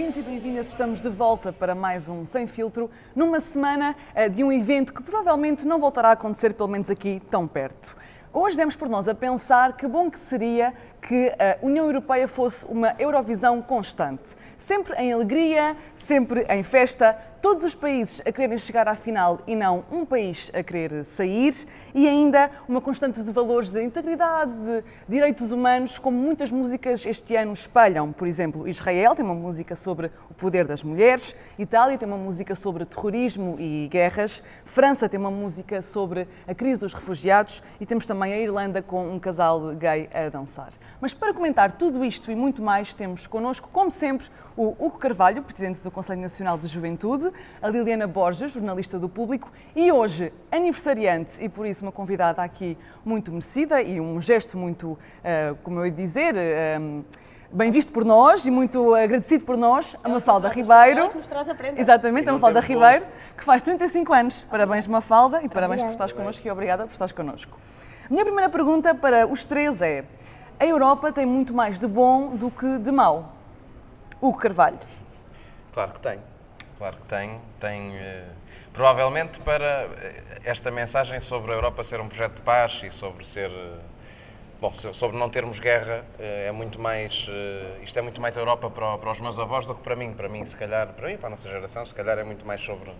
bem-vindos e bem-vindas. Estamos de volta para mais um Sem Filtro, numa semana de um evento que provavelmente não voltará a acontecer, pelo menos aqui tão perto. Hoje demos por nós a pensar que bom que seria que a União Europeia fosse uma Eurovisão constante. Sempre em alegria, sempre em festa, todos os países a quererem chegar à final e não um país a querer sair, e ainda uma constante de valores de integridade, de direitos humanos, como muitas músicas este ano espelham. Por exemplo, Israel tem uma música sobre o poder das mulheres, Itália tem uma música sobre terrorismo e guerras, França tem uma música sobre a crise dos refugiados e temos também a Irlanda com um casal gay a dançar. Mas para comentar tudo isto e muito mais, temos connosco, como sempre, o Hugo Carvalho, presidente do Conselho Nacional de Juventude, a Liliana Borges, jornalista do Público, e hoje aniversariante, e por isso uma convidada aqui muito merecida e um gesto muito, como eu ia dizer, bem visto por nós e muito agradecido por nós, a Mafalda Ribeiro. Exatamente, a Mafalda Ribeiro, que faz 35 anos. Parabéns, Mafalda, e parabéns por estares connosco e obrigada por estares connosco. A minha primeira pergunta para os três é: a Europa tem muito mais de bom do que de mau? Hugo Carvalho. Claro que tem. Claro que tem. Provavelmente para esta mensagem sobre a Europa ser um projeto de paz e sobre ser... Bom, sobre não termos guerra, é muito mais... Isto é muito mais Europa para os meus avós do que para mim. Para mim, se calhar, para a nossa geração, se calhar é muito mais sobre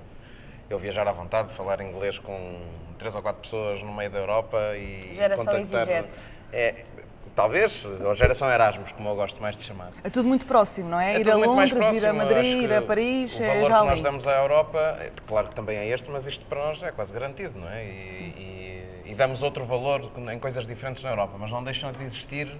eu viajar à vontade, falar inglês com 3 ou 4 pessoas no meio da Europa e geração contactar... exigente. Talvez, ou geração Erasmus, como eu gosto mais de chamar. É tudo muito próximo, não é? É Ir a Londres, próximo, ir a Madrid, ir a Paris, o é valor já que nós ali. damos à Europa, claro que também é este, mas isto para nós é quase garantido, não é? E damos outro valor em coisas diferentes na Europa, mas não deixam de existir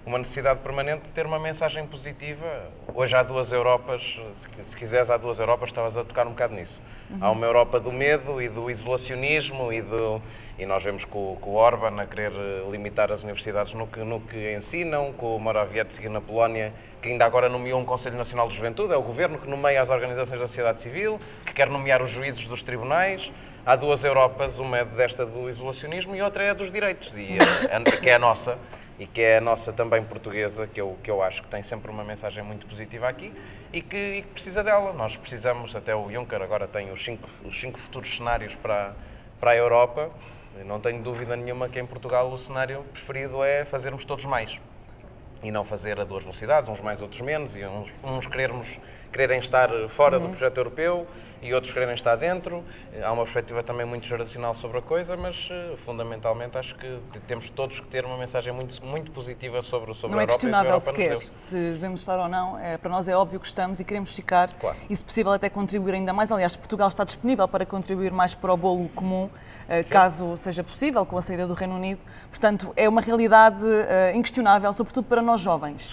uma necessidade permanente de ter uma mensagem positiva. Hoje há duas Europas, se quiseres há duas Europas, estavas a tocar um bocado nisso. Há uma Europa do medo e do isolacionismo e nós vemos com o Orbán a querer limitar as universidades no que ensinam, com o Morawiecki na Polónia, que ainda agora nomeou um Conselho Nacional de Juventude, é o governo que nomeia as organizações da sociedade civil, que quer nomear os juízes dos tribunais. Há duas Europas, uma é desta do isolacionismo e outra é a dos direitos, que é a nossa. E que é a nossa também portuguesa, que eu acho que tem sempre uma mensagem muito positiva aqui e que precisa dela. Nós precisamos, até o Juncker agora tem os cinco futuros cenários para a Europa. Eu não tenho dúvida nenhuma que em Portugal o cenário preferido é fazermos todos mais e não fazer a duas velocidades, uns mais, outros menos, e uns quererem estar fora do projeto europeu e outros quererem estar dentro. Há uma perspectiva também muito geracional sobre a coisa, mas fundamentalmente acho que temos todos que ter uma mensagem muito positiva sobre a Europa. Não é questionável sequer se devemos estar ou não, para nós é óbvio que estamos e queremos ficar, claro. E se possível até contribuir ainda mais. Aliás, Portugal está disponível para contribuir mais para o bolo comum, caso seja possível, com a saída do Reino Unido. Portanto, é uma realidade inquestionável, sobretudo para nós jovens.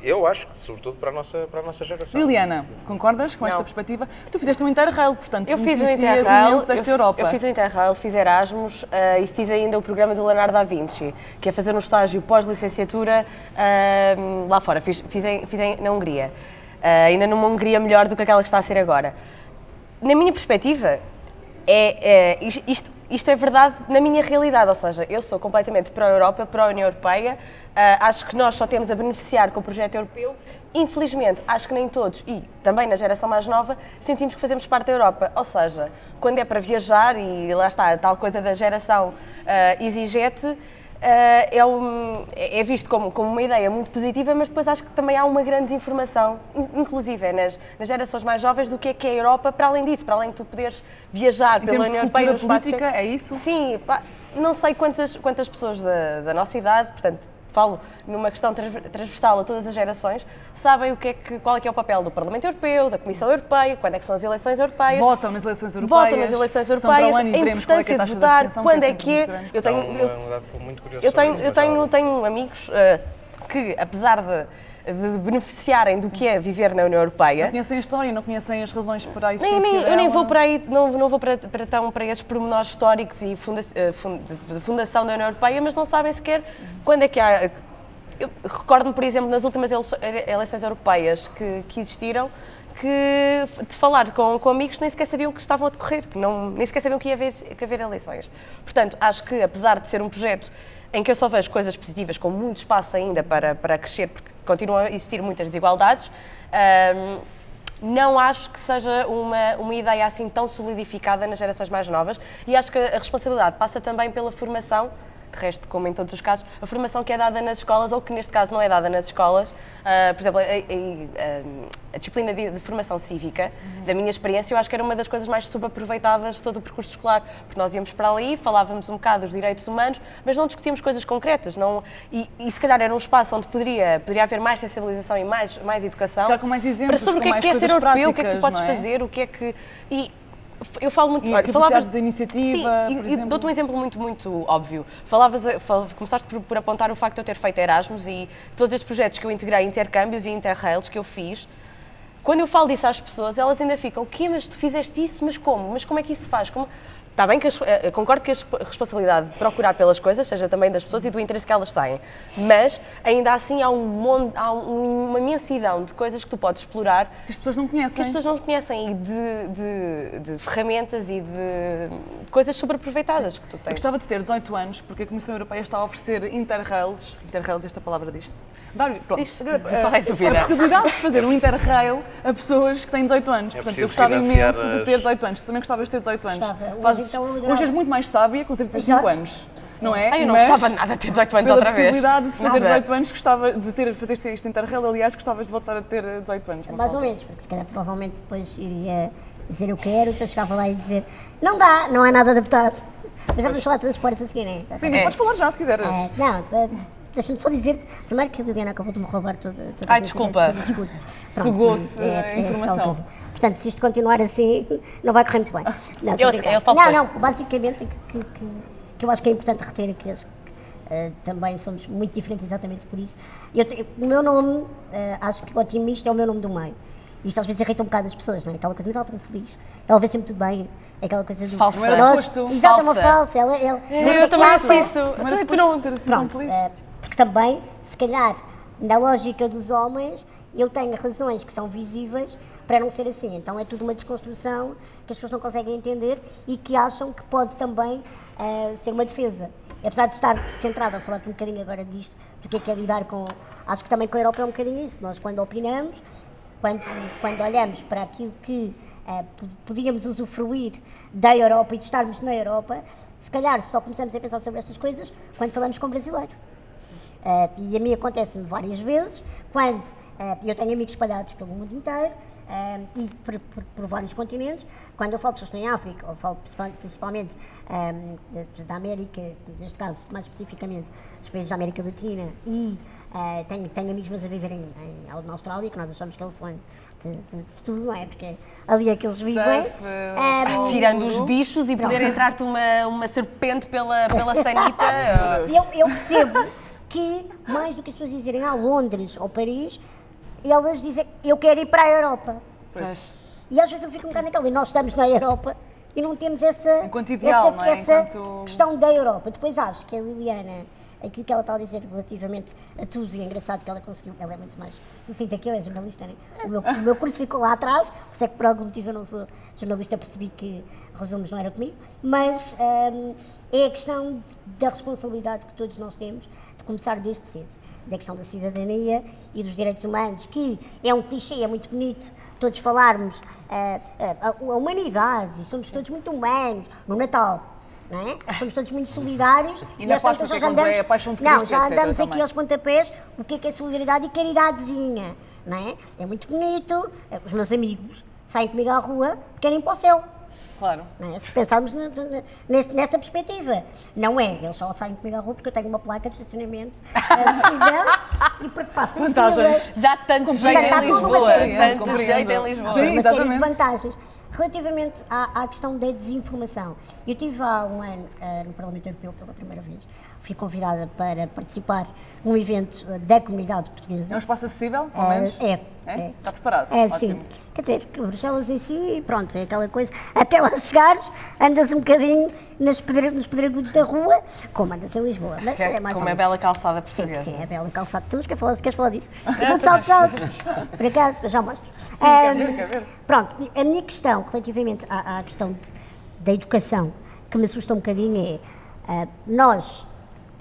Eu acho que sobretudo para a nossa geração. Liliana, concordas com esta perspectiva? Tu fizeste um Interrail, portanto, eu fiz um Interrail, imenso desta Europa. Eu fiz um Interrail, fiz Erasmus e fiz ainda o programa do Leonardo da Vinci, que é fazer um estágio pós-licenciatura lá fora. Fiz na Hungria. Ainda numa Hungria melhor do que aquela que está a ser agora. Na minha perspectiva, isto é verdade na minha realidade, ou seja, eu sou completamente pró-Europa, pró-União Europeia, acho que nós só temos a beneficiar com o projeto europeu. Infelizmente, acho que nem todos, e também na geração mais nova, sentimos que fazemos parte da Europa. Ou seja, quando é para viajar, e lá está, a tal coisa da geração exigente, é visto como uma ideia muito positiva, mas depois acho que também há uma grande desinformação, inclusive nas gerações mais jovens, do que é a Europa, para além disso, para além de tu poderes viajar pela União Europeia. Em termos de cultura política, é isso? Sim, não sei quantas pessoas da nossa idade, portanto, falo numa questão transversal a todas as gerações, sabem qual é que é o papel do Parlamento Europeu, da Comissão Europeia, quando é que são as eleições europeias. Votam nas eleições europeias. São para um ano e veremos qual é que é a taxa de abstenção, quando é que é. Eu tenho amigos que, apesar de beneficiarem do que é viver na União Europeia. Não conhecem a história, não conhecem as razões para a existência dela. Eu nem vou para aí, não vou para esses pormenores históricos e de fundação da União Europeia, mas não sabem sequer quando é que há... Eu recordo-me, por exemplo, nas últimas eleições europeias que existiram, que de falar com amigos que nem sequer sabiam que estavam a decorrer, que nem sequer sabiam que ia haver eleições. Portanto, acho que apesar de ser um projeto em que eu só vejo coisas positivas, com muito espaço ainda para crescer, porque continuam a existir muitas desigualdades, não acho que seja uma ideia assim tão solidificada nas gerações mais novas, e acho que a responsabilidade passa também pela formação, de resto, como em todos os casos, a formação que é dada nas escolas, ou que neste caso não é dada nas escolas. Por exemplo, a disciplina de formação cívica, da minha experiência, eu acho que era uma das coisas mais subaproveitadas de todo o percurso escolar, porque nós íamos para ali, falávamos um bocado dos direitos humanos, mas não discutíamos coisas concretas, e se calhar era um espaço onde poderia haver mais sensibilização e mais educação, se calhar com mais exemplos, para sobre o que é ser europeu, o que é que tu podes fazer, o que é que... Eu falo muito... E capacidades de iniciativa, sim, por exemplo. Dou-te um exemplo muito óbvio. Começaste por apontar o facto de eu ter feito Erasmus e todos estes projetos que eu integrei, intercâmbios e interrails que eu fiz. Quando eu falo disso às pessoas, elas ainda ficam, o quê? Mas tu fizeste isso? Mas como? Mas como é que isso se faz? Está bem que concordo que a responsabilidade de procurar pelas coisas seja também das pessoas e do interesse que elas têm, mas ainda assim há uma imensidão de coisas que tu podes explorar que as pessoas não conhecem. Que as pessoas não conhecem, e de ferramentas e de coisas superaproveitadas que tu tens. Eu gostava de ter 18 anos, porque a Comissão Europeia está a oferecer interrails, esta palavra diz-se, a possibilidade de fazer um interrail a pessoas que têm 18 anos. Portanto, eu gostava imenso de ter 18 anos. Tu também gostavas de ter 18 anos. Hoje és muito mais sábia com 35 anos. Não é? Eu não gostava nada de ter 18 anos outra vez. Pela possibilidade de fazer 18 anos, gostava de fazer este interrail. Aliás, gostavas de voltar a ter 18 anos. Mais ou menos, porque se calhar provavelmente depois iria dizer eu quero, depois chegava lá e dizer não dá, não é nada adaptado. Mas já vamos falar de transportes a seguir, não é? Sim, podes falar já se quiseres. Deixa-me só dizer-te, primeiro que a Liliana acabou de me roubar toda Ai, desculpa. Sugou-te a informação. Portanto, se isto continuar assim, não vai correr muito bem. Basicamente que eu acho que é importante reter aqui, também somos muito diferentes exatamente por isso. O meu nome, acho que o otimista é o meu nome do meio. Isto às vezes irrita um bocado as pessoas, não é? Aquela coisa, mas ela está muito feliz, ela vê sempre tudo bem, aquela coisa do... Falsa. Exato, é uma falsa. Eu também faço isso. Tu não ser assim tão feliz? Porque também, se calhar, na lógica dos homens, eu tenho razões que são visíveis para não ser assim. Então é tudo uma desconstrução que as pessoas não conseguem entender e que acham que pode também ser uma defesa. Apesar de estar centrada a falar-te um bocadinho agora disto, do que é lidar com... Acho que também com a Europa é um bocadinho isso. Nós, quando opinamos, quando olhamos para aquilo que podíamos usufruir da Europa e de estarmos na Europa, se calhar só começamos a pensar sobre estas coisas quando falamos com brasileiro. E a mim acontece-me várias vezes, quando eu tenho amigos espalhados pelo mundo inteiro e por vários continentes, quando eu falo de pessoas que têm África, ou falo principalmente da América, neste caso mais especificamente dos países da América Latina, e tenho amigos meus a viverem na Austrália, que nós achamos que é o sonho de tudo, não é? Porque ali é que eles vivem. Tirando os bichos e poder entrar-te uma serpente pela sanita. Eu percebo que, mais do que as pessoas dizerem Londres ou Paris, elas dizem, eu quero ir para a Europa. Pois. E às vezes eu fico um bocado naquela, e nós estamos na Europa e não temos essa questão da Europa. Depois acho que a Liliana, aquilo que ela está a dizer relativamente a tudo, e é engraçado que ela conseguiu, ela é muito mais sucinta que eu, é jornalista, né? O meu curso ficou lá atrás, por isso é que por algum motivo eu não sou jornalista, percebi que resumos não era comigo, mas é a questão da responsabilidade que todos nós temos, começar desde cedo, da questão da cidadania e dos direitos humanos, que é um clichê, é muito bonito todos falarmos a humanidade, e somos todos muito humanos no Natal, não é? Somos todos muito solidários. E na Páscoa, é a paixão de Cristo, já andamos aqui também aos pontapés, o que é solidariedade e caridadezinha, não é? É muito bonito, os meus amigos saem comigo à rua, querem ir para o céu. Claro. É? Se pensarmos nessa perspectiva. Não é, eles só saem comigo à rua porque eu tenho uma placa de estacionamento acessível e porque passam vantagens. Dá tanto jeito em Lisboa. Tanto jeito em Lisboa. Sim, uma série de exatamente. vantagens. Relativamente à questão da desinformação, eu estive há um ano no Parlamento Europeu pela primeira vez, fui convidada para participar num evento da comunidade portuguesa. É um espaço acessível, pelo menos? É. Está preparado? É, Ótimo. sim. Quer dizer, que Bruxelas em si, pronto, é aquela coisa. Até lá chegares, andas um bocadinho nos pedregulhos da rua, como andas em Lisboa. Mas é mais Como é ou menos. bela calçada Sim, portuguesa. sim, é bela calçada. Queres falar disso? Estou de saltos altos. Por acaso, mas já mostro. Quer ver. Pronto, a minha questão, relativamente à questão da educação, que me assusta um bocadinho é, nós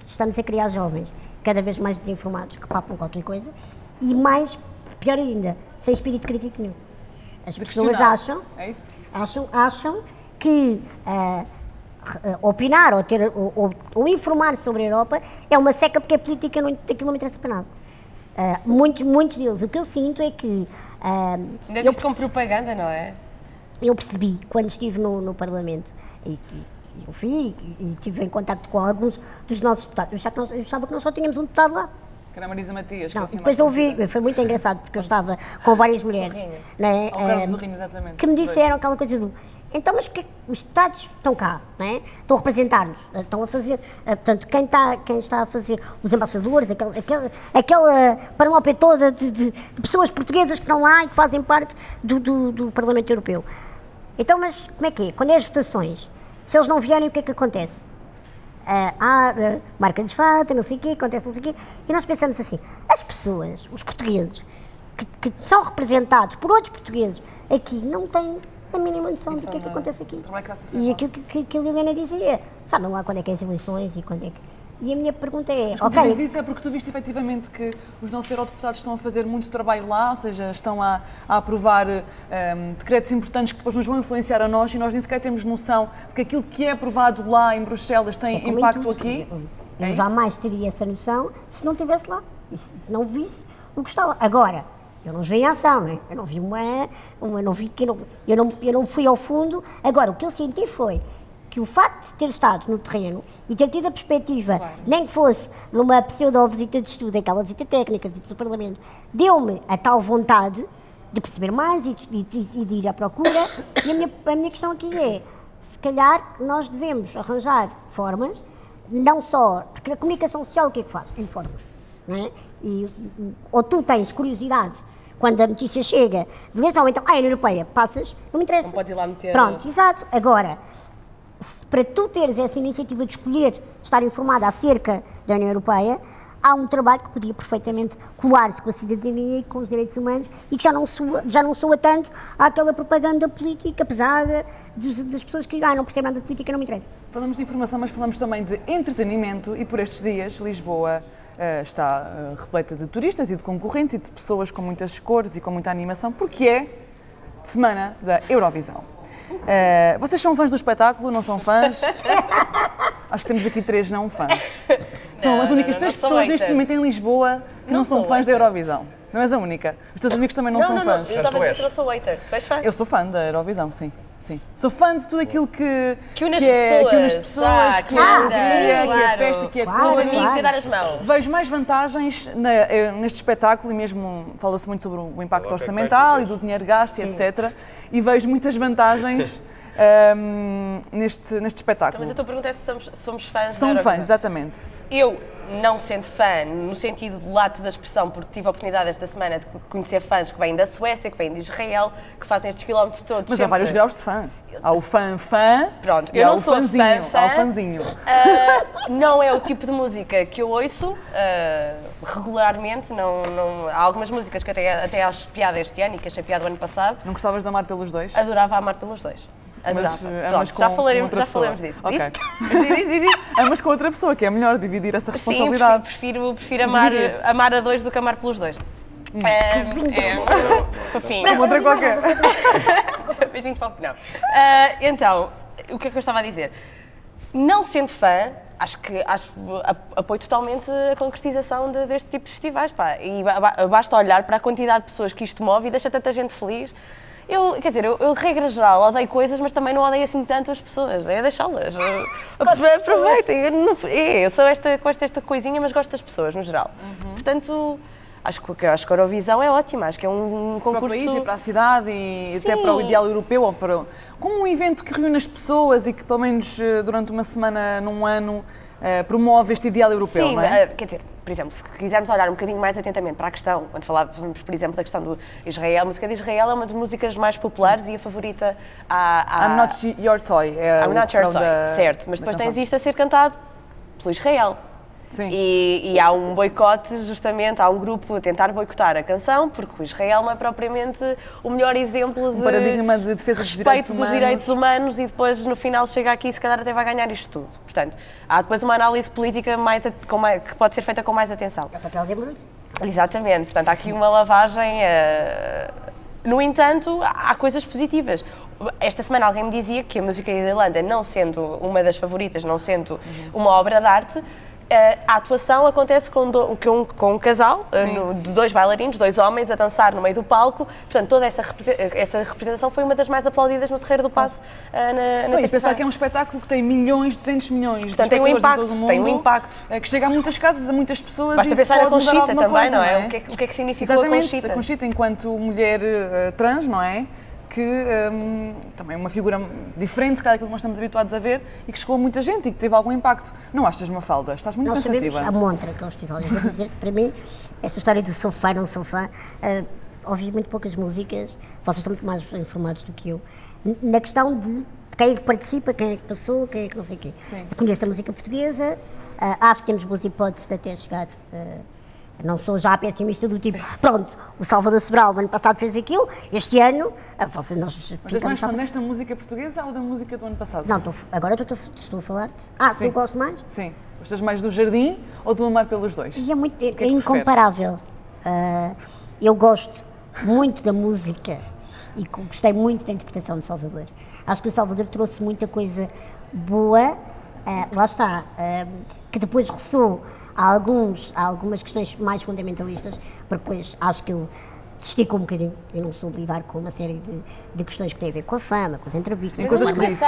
estamos a criar jovens cada vez mais desinformados, que papam qualquer coisa, e mais, pior ainda, sem espírito crítico nenhum. As De pessoas questionar. É isso? acham que opinar ou informar sobre a Europa é uma seca porque é política, aquilo não me interessa para nada. Muitos deles. O que eu sinto é que... Ainda visto como propaganda, não é? Eu percebi, quando estive no Parlamento, e eu fui e estive em contacto com alguns dos nossos deputados, eu achava que nós só tínhamos um deputado lá. Que era a Marisa Matias. Não, que é depois assim eu mais vi, conhecida. foi muito engraçado, porque eu estava com várias mulheres, Sorrinho. né, Ou Carlos Sorrinho, exatamente. que me disseram aquela coisa do, então, mas porque os deputados estão cá, né? Estão a representar-nos, estão a fazer, portanto, quem está a fazer os embaixadores, aquela panóplia toda de pessoas portuguesas que estão lá e que fazem parte do Parlamento Europeu. Então, mas como é que é? Quando é as votações, se eles não vierem, o que é que acontece? Marca-lhes falta, não sei o quê, acontece não sei o quê, e nós pensamos assim, as pessoas, os portugueses, que são representados por outros portugueses, aqui não têm a mínima noção do que é que acontece aqui. E aquilo que a Liliana dizia, sabem lá quando é que é as eleições e quando é que... E a minha pergunta é, Mas quando tu dizes isso é porque tu viste efetivamente que os nossos eurodeputados estão a fazer muito trabalho lá, ou seja, estão a aprovar decretos importantes que depois nos vão influenciar a nós e nós nem sequer temos noção de que aquilo que é aprovado lá em Bruxelas tem impacto aqui. Eu jamais teria essa noção se não estivesse lá, e se não visse o que está lá. Agora, eu não vi em ação, né? Eu não vi eu não fui ao fundo. Agora, o que eu senti foi que o facto de ter estado no terreno e ter tido a perspectiva, nem que fosse numa pseudo-visita de estudo, aquela visita técnica, visita do Parlamento, deu-me a tal vontade de perceber mais e de ir à procura. E a minha questão aqui é, se calhar nós devemos arranjar formas, não só, porque a comunicação social o que é que faz? Informa, não é? Ou tu tens curiosidade quando a notícia chega de vez ou então, a União Europeia, passas, não me interessa. Não podes ir lá meter... Pronto, exato. Agora, para tu teres essa iniciativa de escolher estar informada acerca da União Europeia, há um trabalho que podia perfeitamente colar-se com a cidadania e com os direitos humanos e que já não soa tanto àquela propaganda política pesada das pessoas que não percebem nada de política, não me interessa. Falamos de informação, mas falamos também de entretenimento e por estes dias Lisboa está repleta de turistas e de concorrentes e de pessoas com muitas cores e com muita animação, porque é semana da Eurovisão. Vocês são fãs do espetáculo, não são fãs? Acho que temos aqui 3 não fãs. São as únicas 3 pessoas neste momento em Lisboa que não são fãs da Eurovisão. Não és a única. Os teus amigos também não são fãs. Eu estava a dizer que não sou hater. Tu és fã? Eu sou fã da Eurovisão, sim. Sim. Sou fã de tudo aquilo que une as pessoas, que é a alegria, que é a claro. festa, que é Claro, Os tudo. amigos e dar as mãos. Vejo mais vantagens neste espetáculo e mesmo fala-se muito sobre o impacto orçamental e do dinheiro gasto e etc. E vejo muitas vantagens neste espetáculo. Mas a tua pergunta é se somos fãs São da Eurovisão. fãs, exatamente. Eu, não sendo fã, no sentido do lato da expressão, porque tive a oportunidade esta semana de conhecer fãs que vêm da Suécia, que vêm de Israel, que fazem estes quilómetros todos. Mas sempre. há vários graus de fã. Há o fã, Pronto, e eu há não o sou fanzinho, fã. há o fanzinho. Não é o tipo de música que eu ouço regularmente. Há algumas músicas que até acho piada este ano e que achei piada o ano passado. Não gostavas de amar pelos dois? Adorava amar pelos dois. Adorava. Mas Pronto, amas já com falaremos outra pessoa. disso. Ok. Diz. Amas com outra pessoa, que é melhor dividir essa Sim, responsabilidade. prefiro Dividir. amar a dois do que amar pelos dois. Fofinho. Como outra qualquer. Beijinho de foco, não. Então, o que é que eu estava a dizer? Não sendo fã, apoio totalmente a concretização deste tipo de festivais, pá. E basta olhar para a quantidade de pessoas que isto move e deixa tanta gente feliz. Eu, regra geral, odeio coisas, mas também não odeio assim tanto as pessoas. É deixá-las. Aproveitem. Eu sou com esta coisinha, mas gosto das pessoas, no geral. Portanto, acho que a Eurovisão é ótima. Acho que é um concurso... Para o país e para a cidade e até para o ideal europeu, ou como um evento que reúne as pessoas e que, pelo menos durante uma semana, num ano, promove este ideal europeu, Sim, não é? quer dizer, por exemplo, se quisermos olhar um bocadinho mais atentamente para a questão, quando falávamos, por exemplo, da questão do Israel, a música de Israel é uma das músicas mais populares e a favorita I'm Not Your Toy. I'm Not Your Toy, certo, mas depois tens isto a ser cantado pelo Israel. Sim. E há um boicote, justamente, há um grupo a tentar boicotar a canção, porque o Israel não é propriamente o melhor exemplo de paradigma de defesa respeito dos direitos humanos e depois, no final, chega aqui e se calhar até vai ganhar isto tudo. Portanto, há depois uma análise política que pode ser feita com mais atenção. É papel de embrulho. Exatamente, portanto, há aqui uma lavagem. No entanto, há coisas positivas. Esta semana alguém me dizia que a música da Irlanda, não sendo uma das favoritas, não sendo uma obra de arte, a atuação acontece com um casal, de 2 bailarinos, 2 homens a dançar no meio do palco. Portanto, toda essa representação foi uma das mais aplaudidas no Terreiro do Paço na E pensar que é um espetáculo que tem milhões, 200 milhões Portanto, de espectadores tem um impacto, em todo o mundo, tem um impacto. Que chega a muitas casas, a muitas pessoas. Basta e pensar na pode mudar Conchita alguma também, coisa, não é? O que é que significou Exatamente, a Conchita? A Conchita, enquanto mulher trans, não é? Que também é uma figura diferente, se calhar, daquilo que nós estamos habituados a ver e que chegou a muita gente e que teve algum impacto. Não achas, Mafalda? Estás muito Nós pensativa. sabemos a montra que é o festival. Eu vou dizer que, para mim, esta história do sou fã, não sou fã, ouvi muito poucas músicas, vocês estão muito mais informados do que eu, na questão de quem é que participa, quem é que passou, quem é que não sei o quê. Conheço a música portuguesa, acho que temos boas hipóteses de até chegar... Não sou já pessimista do tipo, pronto, o Salvador Sobral no ano passado fez aquilo, este ano, nós... Mas és mais fã desta música portuguesa ou da música do ano passado? Não, agora estou a falar-te. Se eu gosto mais? Sim. Gostas mais do Jardim ou do Amar pelos Dois? E é incomparável. Eu gosto muito da música e gostei muito da interpretação de Salvador. Acho que o Salvador trouxe muita coisa boa, lá está, que depois ressoou há algumas questões mais fundamentalistas, porque depois acho que ele estica um bocadinho. Eu não soube lidar com uma série de questões que têm a ver com a fama, com as entrevistas. E coisas que disse.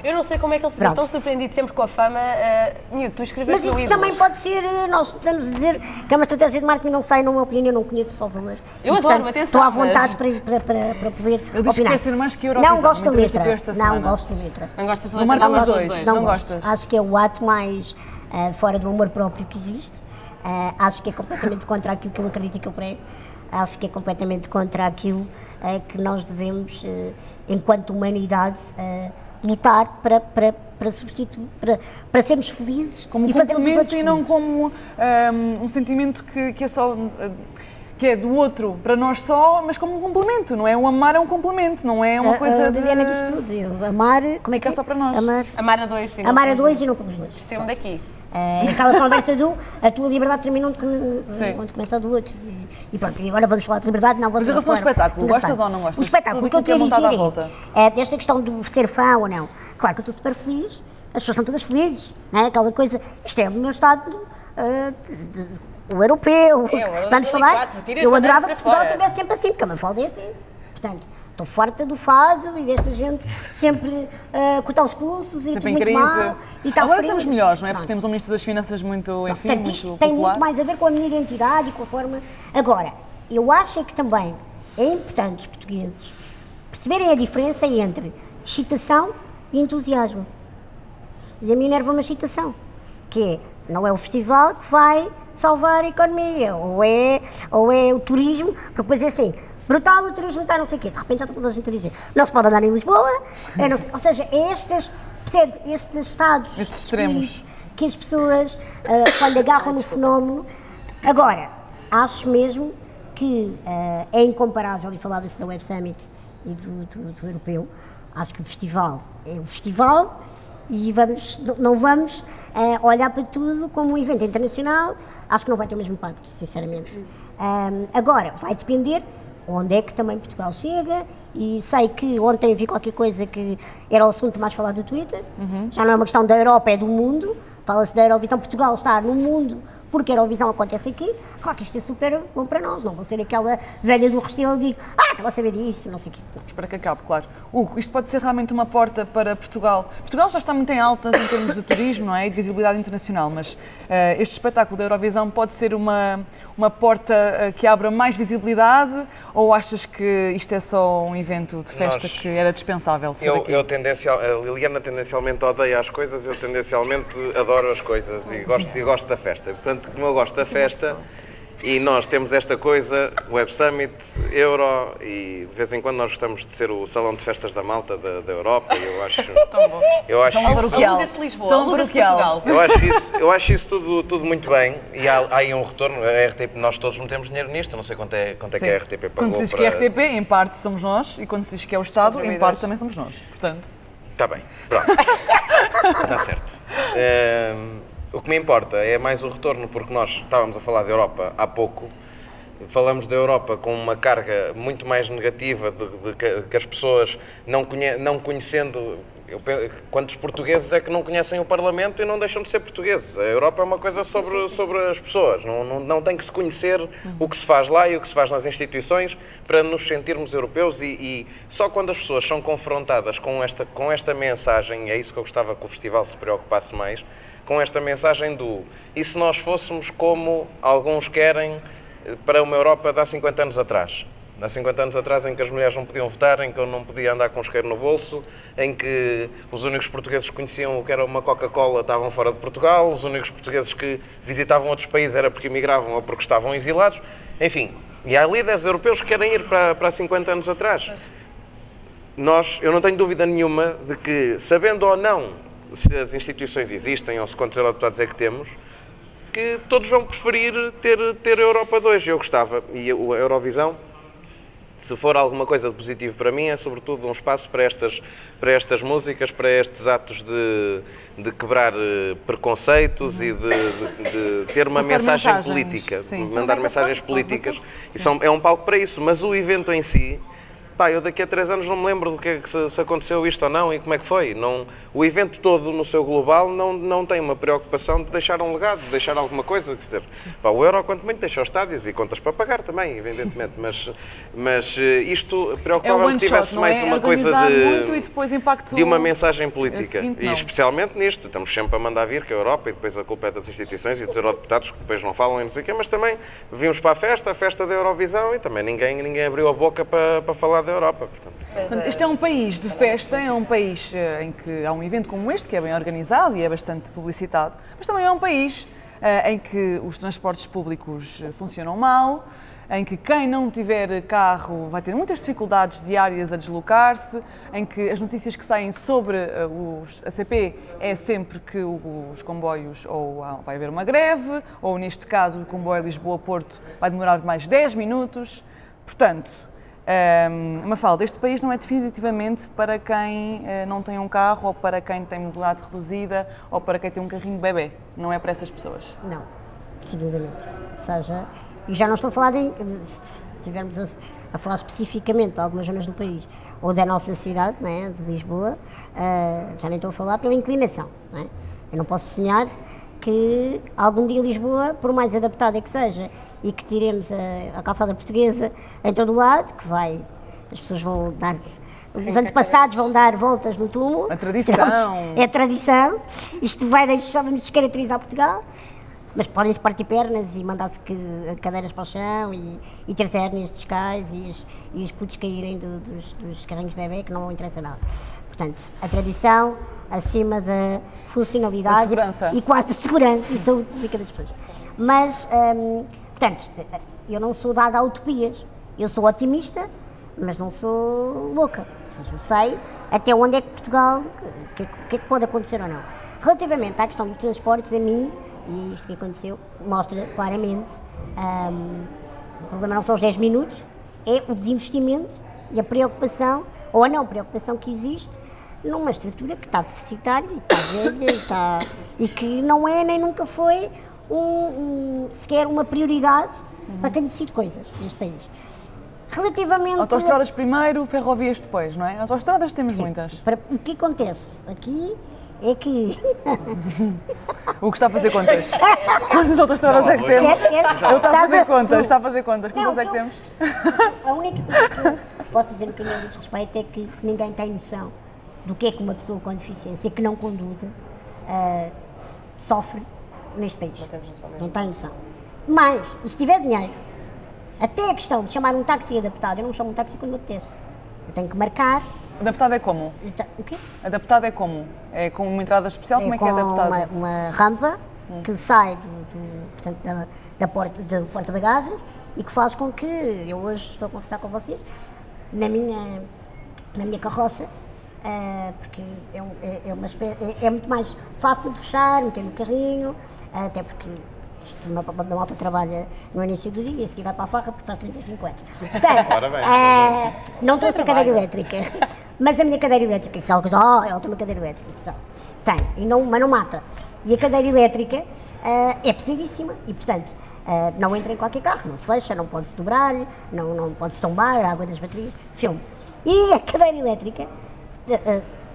Eu não sei como é que ele ficou tão surpreendido sempre com a fama. Tu escreveste no Mas isso Ídolos. também pode ser, nós estamos a dizer que é uma estratégia de marketing, não sai numa opinião, eu não conheço o Salvador. Eu adoro, atenção, estou à vontade para poder Ele diz que opinar. quer ser mais que Eurovisão. Não gosto da letra. Não gosto da letra. Não gostas Do Amar pelos Dois. Não gostas? Acho que é o ato mais fora do amor próprio que existe. Acho que é completamente contra aquilo que eu acredito e que eu prego. Acho que é completamente contra aquilo que nós devemos, enquanto humanidade, lutar para substituir, para sermos felizes como e fazermos os outros complemento e não felizes. como um sentimento que é só... que é do outro para nós só, mas como um complemento, não é? O amar é um complemento, não é uma coisa de... Diana disse tudo. Amar, como é que é só para nós. Amar a dois, sim. Amar a dois e não pelos dois. Isto é um daqui. Aquela conversa a tua liberdade termina onde começa a do outro. E pronto, e agora vamos falar de liberdade. Não, mas em relação ao espetáculo, gostas ou não gostas? O espetáculo, o que eu quero dizer desta questão de ser fã ou não. Claro que eu estou super feliz, as pessoas são todas felizes, não é? Aquela coisa, isto é o meu estado, o europeu, vamos falar. Eu adorava que Portugal estivesse sempre assim, porque a Mafalda é assim. Portanto, estou farta do fado e desta gente sempre a cortar os pulsos e sempre tudo muito mal. E está agora estamos melhores, não é? Porque temos um Ministro das Finanças muito, enfim, portanto, muito isto popular. tem muito mais a ver com a minha identidade e com a forma... Agora, eu acho que também é importante os portugueses perceberem a diferença entre excitação e entusiasmo. E a mim enerva uma excitação, que é, não é o festival que vai salvar a economia, ou é o turismo, porque depois é assim, brutal o turismo está não sei o quê, de repente já está toda a gente a dizer, não se pode andar em Lisboa, ou seja, estes estados, estes extremos, que as pessoas, quando agarram no fenómeno. Agora, acho mesmo que é incomparável, e falava-se da Web Summit e do europeu, acho que o festival é o festival e não vamos olhar para tudo como um evento internacional, acho que não vai ter o mesmo impacto, sinceramente. Agora, vai depender onde é que também Portugal chega, e sei que ontem vi qualquer coisa que era o assunto mais falado do Twitter, já não é uma questão da Europa, é do mundo, fala-se da Eurovisão, Portugal está no mundo porque a Eurovisão acontece aqui, claro que isto é super bom para nós, não vou ser aquela velha do Restelo e digo, estava a saber disso, não sei o quê. Espero que acabe, claro. Hugo, isto pode ser realmente uma porta para Portugal. Portugal já está muito em altas em termos de turismo, não é? E de visibilidade internacional, mas este espetáculo da Eurovisão pode ser uma porta que abra mais visibilidade, ou achas que isto é só um evento de festa que era dispensável ser aqui? A Liliana tendencialmente odeia as coisas, eu tendencialmente adoro as coisas e gosto da festa. Portanto, como eu gosto da festa, e nós temos esta coisa, Web Summit, Euro, e de vez em quando nós gostamos de ser o salão de festas da malta da Europa, e eu acho... Eu acho Aluga-se Lisboa, aluga-se Portugal. Eu acho isso tudo muito bem, e há aí um retorno, a RTP, nós todos metemos dinheiro nisto, não sei quanto é que a RTP pagou. Quando se diz que é RTP, em parte somos nós, e quando se diz que é o Estado, em parte também somos nós, portanto... Está bem, pronto, está certo. O que me importa é mais o retorno, porque nós estávamos a falar da Europa há pouco, falamos da Europa com uma carga muito mais negativa, de que as pessoas não conhecendo... Quantos portugueses é que não conhecem o Parlamento e não deixam de ser portugueses? A Europa é uma coisa sobre as pessoas, não tem que se conhecer o que se faz lá e o que se faz nas instituições para nos sentirmos europeus, e só quando as pessoas são confrontadas com esta mensagem, é isso que eu gostava que o festival se preocupasse mais, com esta mensagem e se nós fôssemos como alguns querem para uma Europa de há 50 anos atrás? Há 50 anos atrás, em que as mulheres não podiam votar, em que eu não podia andar com um isqueiro no bolso, em que os únicos portugueses que conheciam o que era uma Coca-Cola estavam fora de Portugal, os únicos portugueses que visitavam outros países era porque emigravam ou porque estavam exilados. Enfim, e há líderes europeus que querem ir para 50 anos atrás. Eu não tenho dúvida nenhuma de que, sabendo ou não se as instituições existem ou se quantos eurodeputados é que temos, que todos vão preferir ter a Europa de hoje. Eu gostava, e a Eurovisão, se for alguma coisa de positivo para mim, é sobretudo um espaço para estas músicas, para estes atos de quebrar preconceitos e de ter uma mensagem política, de mandar mensagens políticas. É um palco para isso, mas o evento em si, eu daqui a 3 anos não me lembro do que é que se aconteceu isto ou não e como é que foi. O evento todo, no seu global, não tem uma preocupação de deixar um legado, de deixar alguma coisa. Quer dizer, o Euro, quanto muito, deixa os estádios e contas para pagar também, evidentemente, mas isto preocupava-me que tivesse mais uma coisa de uma mensagem política. E especialmente nisto, estamos sempre a mandar vir que a Europa, e depois a culpa é das instituições e dos eurodeputados, que depois não falam e não sei o quê, mas também vimos para a festa da Eurovisão, e também ninguém abriu a boca para falar da Europa. Portanto, este é um país de festa, é um país em que há um evento como este, que é bem organizado e é bastante publicitado, mas também é um país em que os transportes públicos funcionam mal, em que quem não tiver carro vai ter muitas dificuldades diárias a deslocar-se, em que as notícias que saem sobre a CP é sempre que os comboios ou vai haver uma greve, ou neste caso o comboio Lisboa-Porto vai demorar mais 10 minutos. Portanto, Mafalda, este país não é definitivamente para quem não tem um carro, ou para quem tem mobilidade reduzida, ou para quem tem um carrinho de bebê. Não é para essas pessoas. Não, decididamente. Ou seja, e já não estou a falar se estivermos a falar especificamente de algumas zonas do país, ou da nossa cidade, não é, de Lisboa, já nem estou a falar pela inclinação. Não é? Eu não posso sonhar que algum dia Lisboa, por mais adaptada que seja, e que tiremos a calçada portuguesa em todo o lado, as pessoas vão dar, os antepassados vão dar voltas no túmulo. A tradição. É a tradição. Isto vai deixar-nos descaracterizar Portugal, mas podem-se partir pernas e mandar-se cadeiras para o chão e ter hérnias discais e os putos caírem dos carrinhos de bebê, que não interessa nada. Portanto, a tradição acima da funcionalidade e quase a segurança e saúde pública das pessoas. Mas, portanto, eu não sou dada a utopias. Eu sou otimista, mas não sou louca. Ou seja, sei até onde é que Portugal, o que é que pode acontecer ou não. Relativamente à questão dos transportes, a mim, e isto que aconteceu, mostra claramente, o problema não são os 10 minutos, é o desinvestimento e a preocupação, ou a não preocupação que existe numa estrutura que está deficitária, e está velha, e que não é nem nunca foi sequer uma prioridade para quem decide coisas neste país. Relativamente... Autoestradas primeiro, ferrovias depois, não é? Autoestradas temos muitas. O que acontece aqui é que O que está a fazer contas? Quantas autoestradas é que temos? Esquece. Ele está a fazer contas, está a fazer contas. Não, Quantas é que temos? A única coisa que eu posso dizer no que me diz respeito é que ninguém tem noção do que é que uma pessoa com deficiência que não conduza sofre neste país. Não temos noção mesmo. Não tem noção. Mas, e se tiver dinheiro, até a questão de chamar um táxi adaptado, eu não chamo um táxi quando me apetece. Eu tenho que marcar. Adaptado é como? O quê? Adaptado é como? É com uma entrada especial? Como é que é com adaptado? uma rampa que sai portanto, da porta-bagagens e que faz com que eu hoje estou a conversar com vocês na minha carroça, porque é muito mais fácil de fechar, meter no carrinho, até porque uma malta trabalha no início do dia e a seguir vai para a farra porque faz 35 anos. Portanto, não trouxe a cadeira elétrica, mas a minha cadeira elétrica, que é aquela coisa, ela tem uma cadeira elétrica, só. Tem, mas não mata. E a cadeira elétrica é pesadíssima e, portanto, não entra em qualquer carro, não se fecha, não pode-se dobrar, não pode-se tombar, a água das baterias, filme. E a cadeira elétrica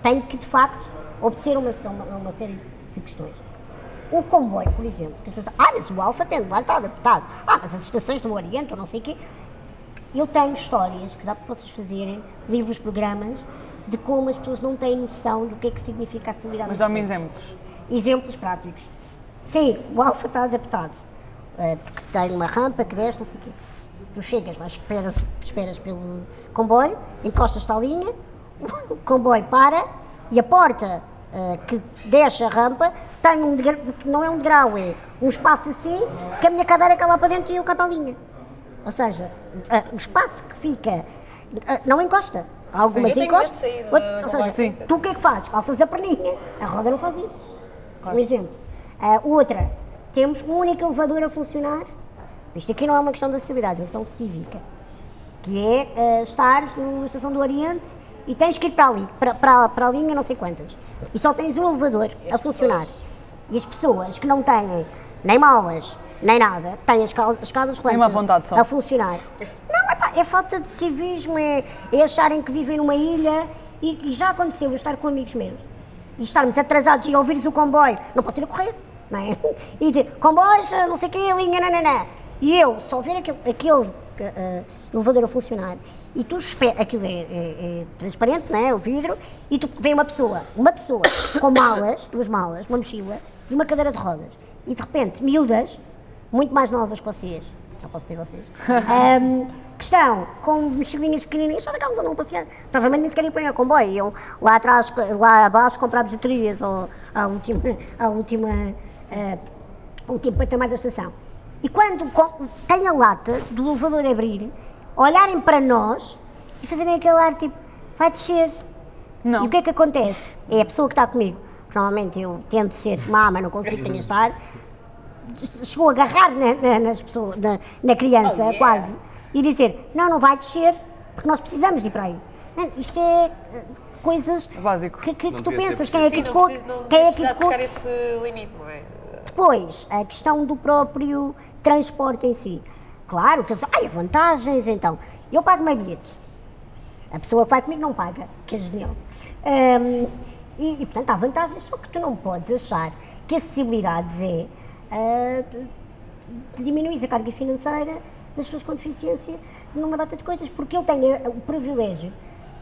tem que, de facto, obedecer uma série de questões. O comboio, por exemplo, que as pessoas dizem, mas o Alfa Pendular está adaptado, mas as estações do Oriente ou não sei o quê. Eu tenho histórias que dá para vocês fazerem, livros, programas, de como as pessoas não têm noção do que é que significa a acessibilidade. Mas dá-me exemplos. Exemplos práticos. Sim, o Alfa está adaptado, porque tem uma rampa que desce, não sei o quê. Tu chegas lá, esperas pelo comboio, encostas-te à linha, o comboio para e a porta que desce a rampa tem um degrau, não é um degrau, é um espaço assim, que a minha cadeira cá lá para dentro e eu cá para a linha. Ou seja, o espaço que fica não encosta. Algumas encostam. Ou seja, sim. Tu o que é que fazes? Alças a perninha, a roda não faz isso. Claro. Um exemplo. Outra, temos um único elevador a funcionar. Isto aqui não é uma questão de acessibilidade, é uma questão de cívica. Que é estares na Estação do Oriente e tens que ir para ali, para a linha não sei quantas. E só tens um elevador a funcionar. E as pessoas que não têm nem malas, nem nada, têm as escadas rolantes a funcionar. Não, é falta de civismo, é acharem que vivem numa ilha e já aconteceu eu estar com amigos meus e estarmos atrasados e ouvires o comboio, não posso ir a correr, não é? E dizer, comboios, não sei o quê, linha, nananã. E eu só ver aquele elevador a funcionar e tu esperas, aquilo é transparente, não é? O vidro, e tu vem uma pessoa com malas, duas malas, uma mochila e uma cadeira de rodas. E de repente, miúdas, muito mais novas que vocês, já posso ser vocês, que estão com mochilinhas pequenininhas, só daquelas andam a passear. Provavelmente nem sequer iam a comboio, iam lá atrás, lá abaixo, comprar bijuterias ou ao último patamar da estação. E quando tem a lata do elevador abrir, olharem para nós e fazerem aquele ar tipo, vai descer. Não. E o que é que acontece? É a pessoa que está comigo, normalmente eu tento ser má, mas não consigo, tenho a estar, chegou a agarrar nas pessoas, na criança, quase, e dizer, não vai descer, porque nós precisamos de ir para aí. Isto é coisas básico. Que tu pensas, quem é que buscar esse limite, não é? Depois, a questão do próprio transporte em si. Claro que há vantagens, então. Eu pago o meu bilhete. A pessoa que vai comigo não paga, que é genial. E, portanto, há vantagens, só que tu não podes achar que acessibilidades diminuir a carga financeira das pessoas com deficiência numa data de coisas, porque eu tenho o privilégio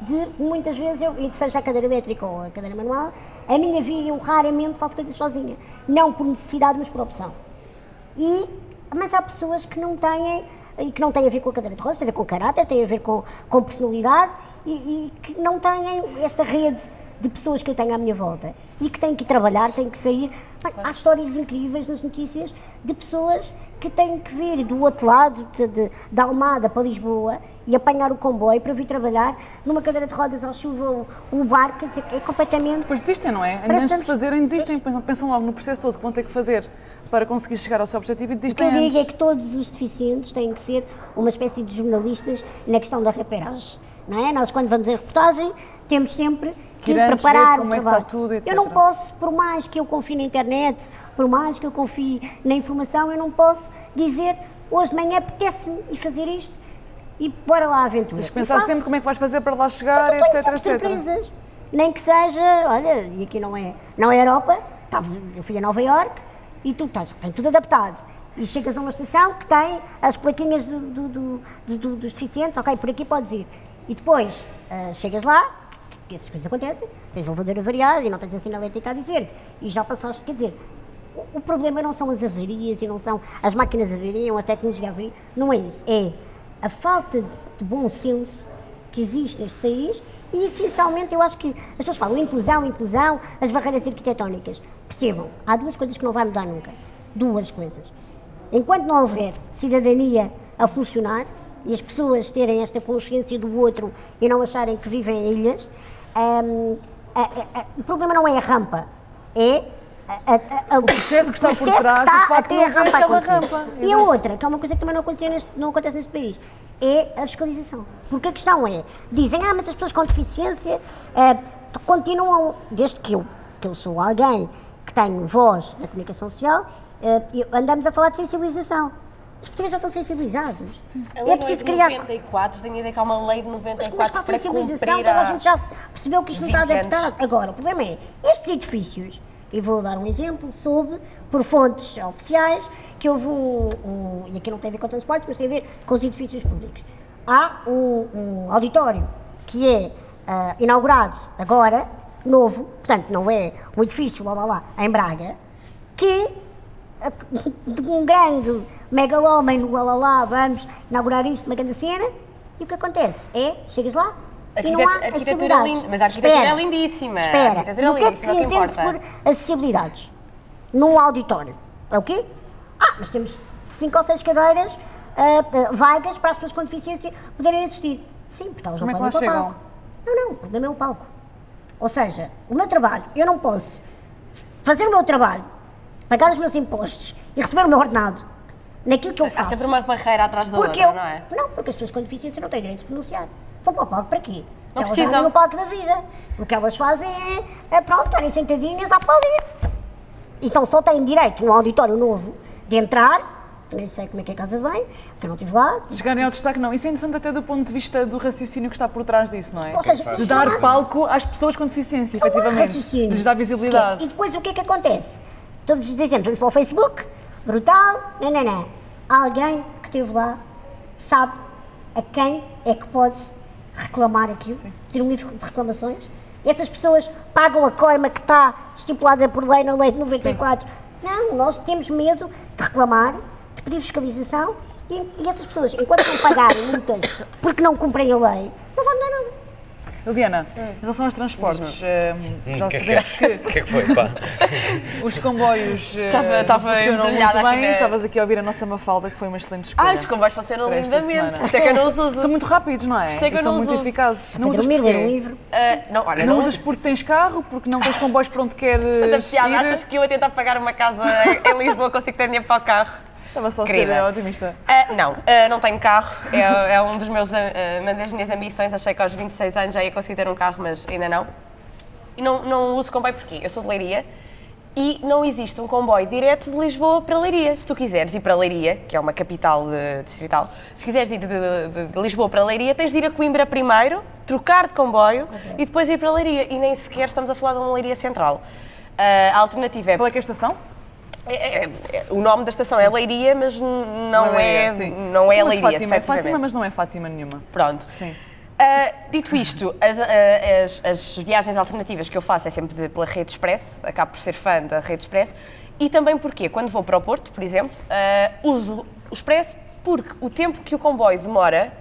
de, muitas vezes, seja a cadeira elétrica ou a cadeira manual, a minha vida, eu raramente faço coisas sozinha. Não por necessidade, mas por opção. Mas há pessoas que não têm, e que não têm a ver com a cadeira de rodas, tem a ver com caráter, tem a ver com personalidade, e que não têm esta rede de pessoas que eu tenho à minha volta e que têm que ir trabalhar, têm que sair. Há histórias incríveis nas notícias de pessoas que têm que vir do outro lado, de Almada para Lisboa, e apanhar o comboio para vir trabalhar numa cadeira de rodas à chuva, o barco, quer dizer, é completamente... Pois desistem, não é? Antes de fazerem, desistem, pensam logo no processo todo que vão ter que fazer para conseguir chegar ao seu objetivo e desistem antes. O que eu digo é que todos os deficientes têm que ser uma espécie de jornalistas na questão da reperagem, não é? Nós, quando vamos em reportagem, temos sempre que preparar o trabalho. Tudo, etc. Eu não posso, por mais que eu confie na internet, por mais que eu confie na informação, eu não posso dizer, hoje de manhã apetece-me e fazer isto e bora lá à aventura. Tens de pensar sempre como é que vais fazer para lá chegar, etc, etc. Surpresas. Nem que seja, olha, e aqui não é Europa, eu fui a Nova Iorque, e tu tem tudo adaptado. E chegas a uma estação que tem as plaquinhas dos deficientes, ok, por aqui podes ir. E depois chegas lá, que essas coisas acontecem, tens o elevador avariado e não tens a sinalética a dizer-te. E já passaste, quer dizer, o problema não são as avarias e não são as máquinas avariam, a tecnologia avaria, não é isso. É a falta de bom senso que existe neste país e, essencialmente, eu acho que as pessoas falam inclusão, as barreiras arquitetónicas. Percebam, há duas coisas que não vai mudar nunca. Duas coisas. Enquanto não houver cidadania a funcionar e as pessoas terem esta consciência do outro e não acharem que vivem em ilhas, o problema não é a rampa, é o processo que está por trás do facto de não haver aquela rampa. E a outra, que é uma coisa que também não acontece neste país, é a fiscalização. Porque a questão é, dizem, mas as pessoas com deficiência continuam, desde que eu sou alguém que tenho voz na comunicação social, andamos a falar de sensibilização. Os portugueses já estão sensibilizados. Sim. É preciso criar... 94, tenho a ideia que há uma lei de 94 mas com a sensibilização, toda a gente já percebeu que isto não está adaptado. Agora, o problema é, estes edifícios, e vou dar um exemplo, soube, por fontes oficiais, que houve e aqui não tem a ver com transportes, mas tem a ver com os edifícios públicos. Há um auditório que é inaugurado agora, novo, portanto não é um edifício, em Braga, que de um grande megalómano, vamos inaugurar isto, uma grande cena, e o que acontece é, chegas lá, e não há acessibilidades. Mas a arquitetura é lindíssima. Espera, o que é que entende-se por acessibilidades? Num auditório, é o quê? Mas temos 5 ou 6 cadeiras vagas para as pessoas com deficiência poderem assistir. Sim, porque elas não podem ir para o palco. Não, o problema é o palco. Ou seja, o meu trabalho, eu não posso fazer o meu trabalho, pagar os meus impostos e receber o meu ordenado naquilo que eu faço. Há sempre uma barreira atrás da outra, não é? Não, porque as pessoas com deficiência não têm direito de se pronunciar. Vão para o palco para quê? Não elas precisam. No palco da vida. O que elas fazem pronto, estarem sentadinhas a aplaudir. Então só têm direito, num auditório novo, de entrar, nem sei como é que é a casa vem, porque eu não estive lá. Chegarem ao destaque, não. Isso é interessante até do ponto de vista do raciocínio que está por trás disso, não é? Ou seja, de dar palco às pessoas com deficiência, efetivamente. De lhes dar visibilidade. E depois o que é que acontece? Todos dizemos, vamos para o Facebook, brutal, não. Alguém que esteve lá sabe a quem é que pode reclamar aquilo, ter um livro de reclamações. Essas pessoas pagam a coima que está estipulada por lei na lei de 94. Sim. Não, nós temos medo de reclamar, de pedir fiscalização e essas pessoas, enquanto não pagarem multas porque não cumprem a lei, não vão dar nada. Liliana, em relação aos transportes, já sabemos que... O que é que foi, pá? Os comboios funcionam muito bem. Estavas aqui a ouvir a nossa Mafalda, que foi uma excelente escolha. Os comboios funcionam lindamente. Por isso é que eu não os uso. São muito rápidos, não é? Por isso é que eu são não muito uso. eficazes. Não usas porquê? Um livro? Não usas porque tens carro, porque não tens comboios para onde queres ir. Achas que eu a tentar pagar uma casa em Lisboa consigo ter dinheiro para o carro? Estava só a ser otimista. Não tenho carro, é uma das minhas ambições, achei que aos 26 anos já ia conseguir ter um carro, mas ainda não. E não uso comboio porque eu sou de Leiria e não existe um comboio direto de Lisboa para Leiria. Se tu quiseres ir para Leiria, que é uma capital distrital, se quiseres ir de Lisboa para Leiria, tens de ir a Coimbra primeiro, trocar de comboio e depois ir para Leiria. E nem sequer estamos a falar de uma Leiria central. A alternativa é... Qual é que é a estação? O nome da estação é Leiria, mas não é Leiria. Fátima, é Fátima, mas não é Fátima nenhuma. Pronto. Sim. Dito isto, as viagens alternativas que eu faço é sempre pela Rede Expresso, acabo por ser fã da Rede Expresso, e também porque, quando vou para o Porto, por exemplo, uso o Expresso porque o tempo que o comboio demora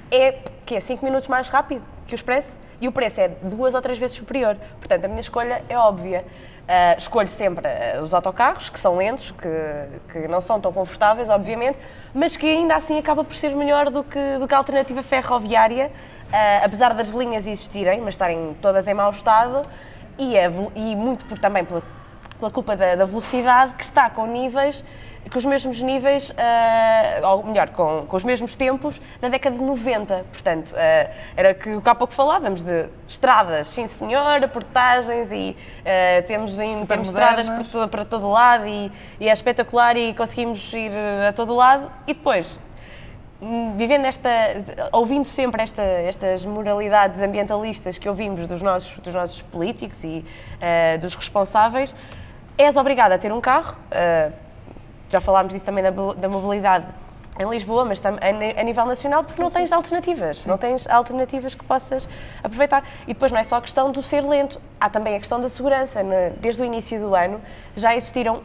é 5 minutos mais rápido que o Expresso e o preço é 2 ou 3 vezes superior. Portanto, a minha escolha é óbvia. Escolho sempre os autocarros, que são lentos, que não são tão confortáveis, obviamente, mas que ainda assim acaba por ser melhor do que a alternativa ferroviária, apesar das linhas existirem, mas estarem todas em mau estado, e muito também pela culpa da velocidade, que está com os mesmos níveis, ou melhor, com os mesmos tempos na década de 90. Portanto, era que há pouco falávamos de estradas, sim senhor, portagens e temos estradas para todo lado e é espetacular e conseguimos ir a todo lado e depois, ouvindo sempre estas moralidades ambientalistas que ouvimos dos nossos políticos e dos responsáveis, és obrigado a ter um carro, já falámos disso também da mobilidade em Lisboa, mas a nível nacional, porque não tens alternativas, não tens alternativas que possas aproveitar. E depois não é só a questão do ser lento, há também a questão da segurança. Desde o início do ano já existiram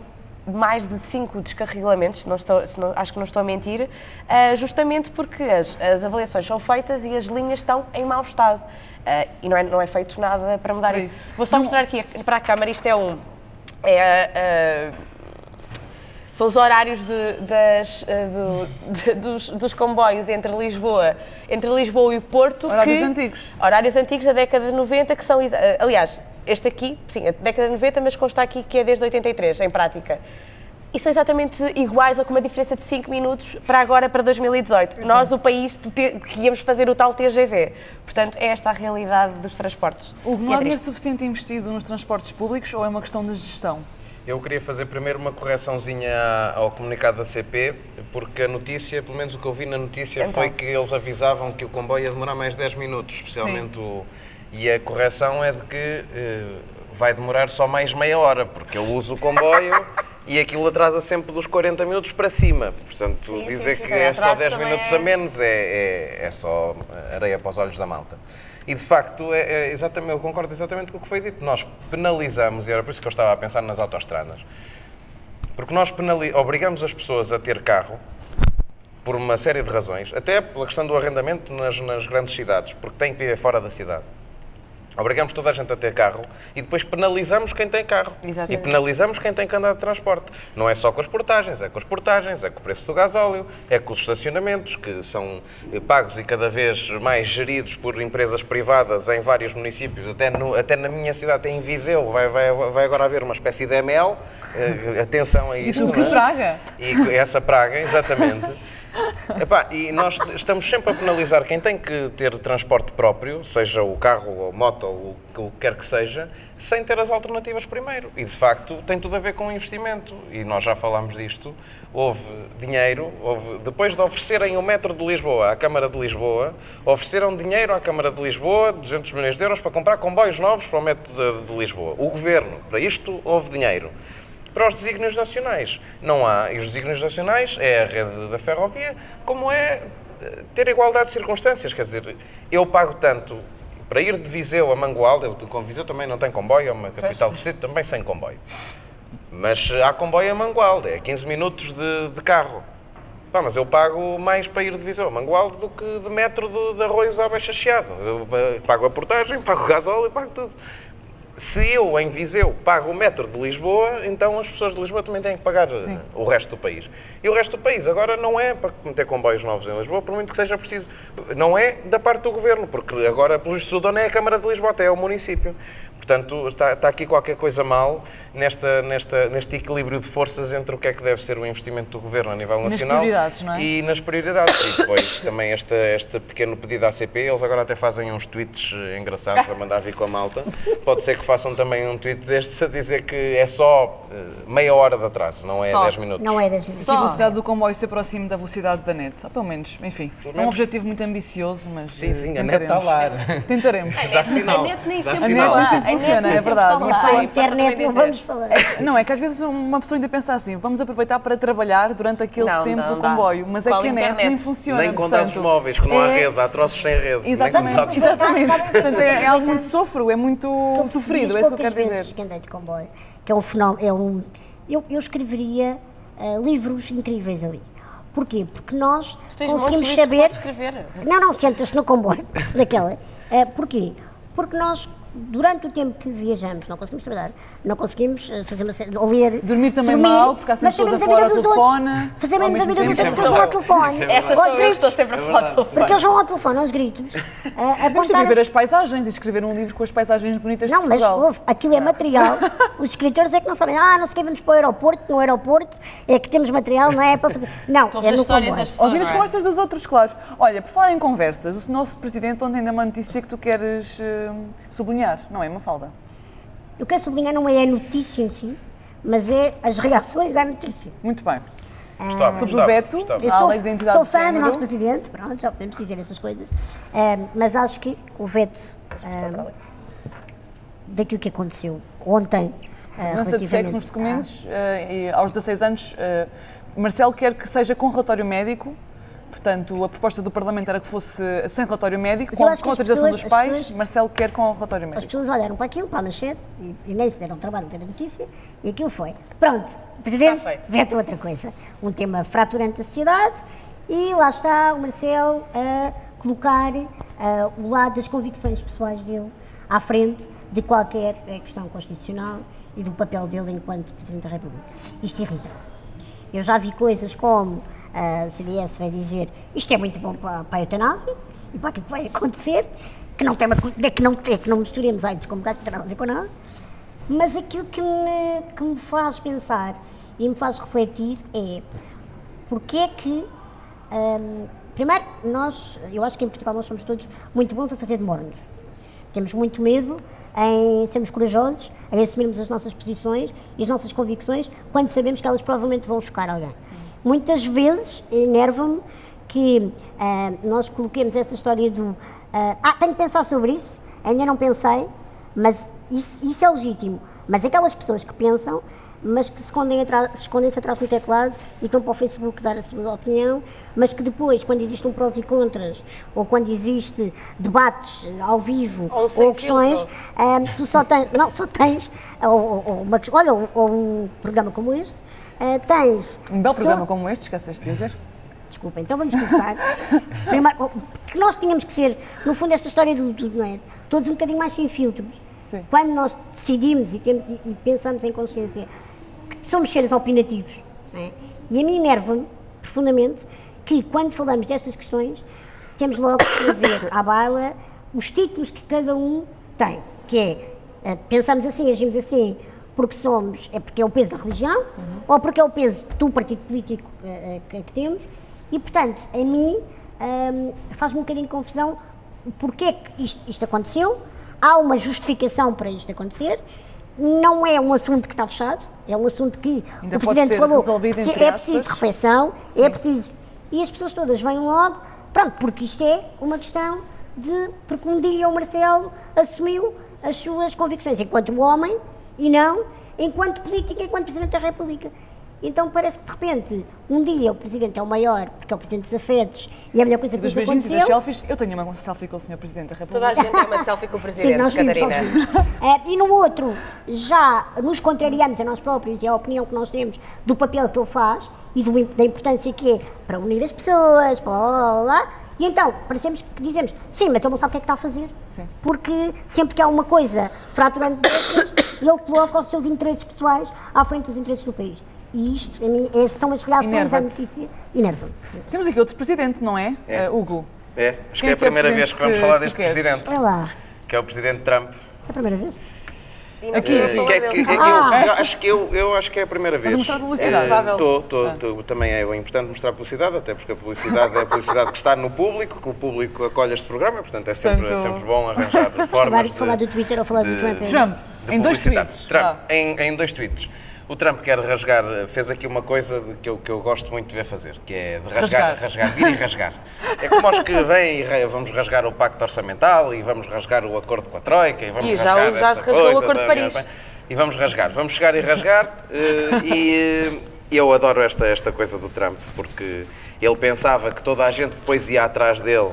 mais de 5 descarrilamentos, acho que não estou a mentir, justamente porque as avaliações são feitas e as linhas estão em mau estado. E não é feito nada para mudar isso. Vou só mostrar aqui para a câmara, isto são os horários dos comboios entre Lisboa e Porto. Horários antigos. Horários antigos da década de 90, que são, aliás, este aqui, sim, a década de 90, mas consta aqui que é desde 83, em prática. E são exatamente iguais ou com uma diferença de 5 minutos para agora, para 2018. Nós, o país que íamos fazer o tal TGV. Portanto, é esta a realidade dos transportes. Hugo, não há dinheiro suficiente investido nos transportes públicos ou é uma questão de gestão? Eu queria fazer primeiro uma correçãozinha ao comunicado da CP, porque a notícia, pelo menos o que eu vi na notícia, foi que eles avisavam que o comboio ia demorar mais 10 minutos, especialmente E a correção é de que vai demorar só mais meia hora, porque eu uso o comboio e aquilo atrasa sempre dos 40 minutos para cima. Portanto, dizer que é só 10 minutos a menos é só areia para os olhos da malta. E, de facto, exatamente, eu concordo exatamente com o que foi dito. Nós penalizamos, e era por isso que eu estava a pensar nas autoestradas, porque nós obrigamos as pessoas a ter carro por uma série de razões, até pela questão do arrendamento nas grandes cidades, porque tem que viver fora da cidade. Obrigamos toda a gente a ter carro e depois penalizamos quem tem carro. Exatamente. E penalizamos quem tem que andar de transporte. Não é só com as portagens, é com o preço do gasóleo, é com os estacionamentos, que são pagos e cada vez mais geridos por empresas privadas em vários municípios. Até na minha cidade, em Viseu, vai agora haver uma espécie de ML. Atenção a isto. E tu que praga. E essa praga, exatamente. E nós estamos sempre a penalizar quem tem que ter transporte próprio, seja o carro, ou moto, ou o que quer que seja, sem ter as alternativas primeiro. E, de facto, tem tudo a ver com o investimento. E nós já falámos disto. Houve dinheiro, depois de oferecerem o metro de Lisboa à Câmara de Lisboa, ofereceram dinheiro à Câmara de Lisboa, 200 milhões de euros, para comprar comboios novos para o metro de Lisboa. O Governo, para isto, houve dinheiro. Para os desígnios nacionais, não há. E os desígnios nacionais é a rede da ferrovia, como é ter igualdade de circunstâncias. Quer dizer, eu pago tanto para ir de Viseu a Mangualde, com Viseu também não tem comboio, é uma capital de distrito também sem comboio. Mas há comboio a Mangualde, é 15 minutos de carro. Mas eu pago mais para ir de Viseu a Mangualde do que de metro de Arroios à Baixa Chiado. Eu pago a portagem, pago o gasóleo e pago tudo. Se eu, em Viseu, pago o metro de Lisboa, então as pessoas de Lisboa também têm que pagar o resto do país. E o resto do país agora não é para meter comboios novos em Lisboa, por muito que seja preciso. Não é da parte do Governo, porque agora, pelo visto, o dono é a Câmara de Lisboa, até é o município. Portanto, está aqui qualquer coisa mal neste equilíbrio de forças entre o que é que deve ser o investimento do Governo a nível nacional. Nas prioridades, não é? E nas prioridades. E depois também este pequeno pedido à CP, eles agora até fazem uns tweets engraçados a mandar vir com a malta. Pode ser que façam também um tweet destes a dizer que é só meia hora de atraso, não é 10 minutos. Não é 10 minutos. Que a velocidade do comboio se aproxime da velocidade da net. Pelo menos, enfim. É um objetivo muito ambicioso, mas sim, a net está lá. Tentaremos. A net nem sempre funciona, é verdade. A internet não vamos falar. Não, é que às vezes uma pessoa ainda pensa assim, vamos aproveitar para trabalhar durante aquele tempo do comboio, mas é que a net nem funciona. Nem com dados móveis, que não há rede, há troços sem rede. Exatamente. Portanto, é algo muito sofro, é muito sofrido, é isso que eu quero dizer. Que andei de comboio, que é um fenómeno, eu escreveria livros incríveis ali. Porquê? Porque nós conseguimos saber... Não, sentas-te no comboio, daquela. Porquê? Porque nós, durante o tempo que viajamos, não conseguimos trabalhar, não conseguimos fazer uma série, ou ler... Dormir também mal, porque há sempre pessoas a falar ao telefone. Fazemos a vida dos outros, porque eles vão ao telefone. Essa sou eu, estou sempre a falar ao telefone. Porque eles vão ao telefone, aos gritos. Temos de ver as paisagens e escrever um livro com as paisagens bonitas de Portugal. Não, mas aquilo é material. Os escritores é que não sabem. Não sei que vamos para o aeroporto, no aeroporto é que temos material, não é para fazer... Não, é no comboio. Ouvir as conversas dos outros, claro. Olha, por falar em conversas, o nosso Presidente ontem deu uma notícia que tu queres sublinhar, não é, Mafalda? Eu quero sublinhar não é a notícia em si, mas é as reações à notícia. Muito bem. Sobre o veto, à lei de identidade sou de fã do género. nosso Presidente, pronto, já podemos dizer essas coisas, mas acho que o veto daquilo que aconteceu ontem Mudança de sexo nos documentos, e aos 16 anos, Marcelo quer que seja com relatório médico. Portanto, a proposta do Parlamento era que fosse sem relatório médico, com autorização dos pais. Marcelo quer com relatório médico. As pessoas olharam para aquilo, para a manchete, e nem se deram trabalho de ter a notícia, e aquilo foi. Pronto, o Presidente veta outra coisa. Um tema fraturante da sociedade, e lá está o Marcelo a colocar o lado das convicções pessoais dele à frente de qualquer questão constitucional e do papel dele enquanto Presidente da República. Isto irrita. Eu já vi coisas como o CDS vai dizer isto é muito bom para a eutanásia e para aquilo que vai acontecer, que não, que não misturemos AIDS com bocado, que não tem nada a ver com nada, mas aquilo que me faz pensar e me faz refletir é porque é que, primeiro, eu acho que em Portugal nós somos todos muito bons a fazer de mornos. Temos muito medo em sermos corajosos, em assumirmos as nossas posições e as nossas convicções quando sabemos que elas provavelmente vão chocar alguém. Muitas vezes enerva-me que nós coloquemos essa história do tenho que pensar sobre isso, ainda não pensei, mas isso é legítimo. Mas aquelas pessoas que pensam, mas que se escondem-se atrás do teclado e estão para o Facebook dar a sua opinião, mas que depois, quando existe um prós e contras, ou quando existe debates ao vivo, ou questões, tu só tens ou um programa como este, tens... Um belo programa como este, esqueceste de dizer? Desculpa, então vamos começar. Primeiro, que nós tínhamos que ser, no fundo, esta história não é? Todos um bocadinho mais sem filtros. Sim. Quando nós decidimos e pensamos em consciência que somos seres opinativos, não é? E a mim enerva-me profundamente que quando falamos destas questões temos logo que trazer à baila os títulos que cada um tem, que é pensamos assim, agimos assim porque é o peso da religião, ou porque é o peso do partido político que temos, e portanto a mim faz-me um bocadinho de confusão porque é que isto aconteceu. Há uma justificação para isto acontecer, não é um assunto que está fechado, é um assunto que ainda o Presidente falou que é preciso reflexão, é preciso... E as pessoas todas vêm logo, pronto, porque isto é uma questão porque um dia o Marcelo assumiu as suas convicções enquanto homem e não enquanto político, enquanto Presidente da República. Então parece que de repente, um dia o Presidente é o maior, porque é o Presidente dos afetos, e é a melhor coisa que nos aconteceu. Das selfies, eu tenho uma selfie com o Sr. Presidente da República. Toda a gente tem uma selfie com o Presidente, sim, nós Catarina. E no outro, já nos contrariamos a nós próprios e a opinião que nós temos do papel que ele faz e da importância que é para unir as pessoas, blá blá blá blá. E então, parecemos que dizemos, sim, mas ele não sabe o que é que está a fazer. Sim. Porque sempre que há uma coisa fraturante destas, ele coloca os seus interesses pessoais à frente dos interesses do país. E isto, são as reações à notícia, enervam-me. Temos aqui outro presidente, não é, Hugo? É, acho que é a primeira vez que vamos falar deste presidente. Olha lá. Que é o presidente Trump. É a primeira vez? Aqui, eu acho que é a primeira vez. Mas mostrar publicidade. Também é importante mostrar publicidade, até porque a publicidade é a publicidade que está no público, que o público acolhe este programa, portanto é sempre bom arranjar formas de... Falar do Twitter ou falar do Trump? Trump, em 2 tweets. Trump, em 2 tweets. O Trump quer rasgar, fez aqui uma coisa que eu gosto muito de ver fazer, que é de rasgar, vir e rasgar. É como os que vêm e vamos rasgar o pacto orçamental e vamos rasgar o acordo com a Troika e vamos rasgar já rasgou o acordo de Paris. E vamos chegar e rasgar e eu adoro esta coisa do Trump, porque ele pensava que toda a gente depois ia atrás dele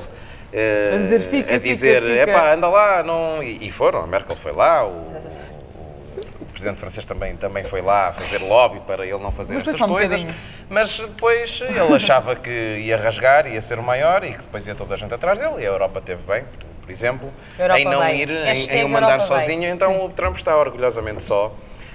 a dizer epá, anda lá, não... E foram, a Merkel foi lá, o presidente francês também foi lá fazer lobby para ele não fazer estas coisas, mas depois ele achava que ia rasgar, ia ser o maior e que depois ia toda a gente atrás dele, e a Europa teve bem, por exemplo, em não ir, em o mandar sozinho, então o Trump está orgulhosamente só.